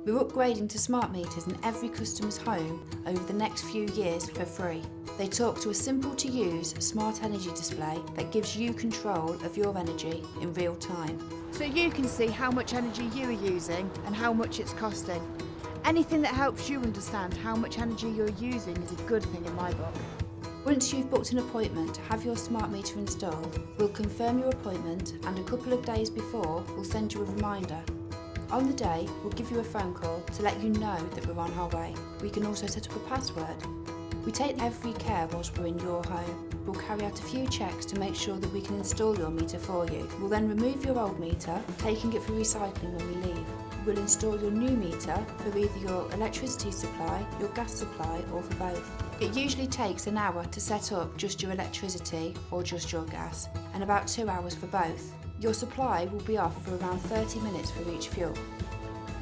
We're upgrading to smart meters in every customer's home over the next few years for free. They talk to a simple to use smart energy display that gives you control of your energy in real time. So you can see how much energy you are using and how much it's costing. Anything that helps you understand how much energy you're using is a good thing in my book. Once you've booked an appointment to have your smart meter installed, we'll confirm your appointment and a couple of days before we'll send you a reminder. On the day, we'll give you a phone call to let you know that we're on our way. We can also set up a password. We take every care whilst we're in your home. We'll carry out a few checks to make sure that we can install your meter for you. We'll then remove your old meter, taking it for recycling when we leave. We'll install your new meter for either your electricity supply, your gas supply, or for both. It usually takes an hour to set up just your electricity or just your gas, and about 2 hours for both. Your supply will be off for around 30 minutes for each fuel.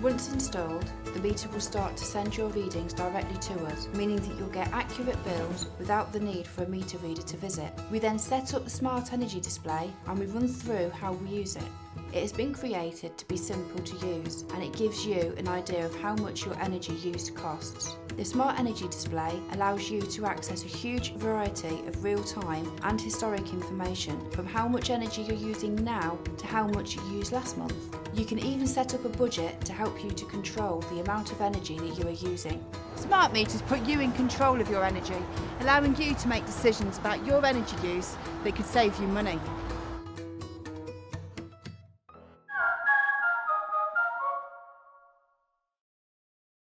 Once installed, the meter will start to send your readings directly to us, meaning that you'll get accurate bills without the need for a meter reader to visit. We then set up the smart energy display and we run through how we use it. It has been created to be simple to use, and it gives you an idea of how much your energy use costs. The smart energy display allows you to access a huge variety of real-time and historic information, from how much energy you're using now to how much you used last month. You can even set up a budget to help you to control the amount of energy that you are using. Smart meters put you in control of your energy, allowing you to make decisions about your energy use that could save you money.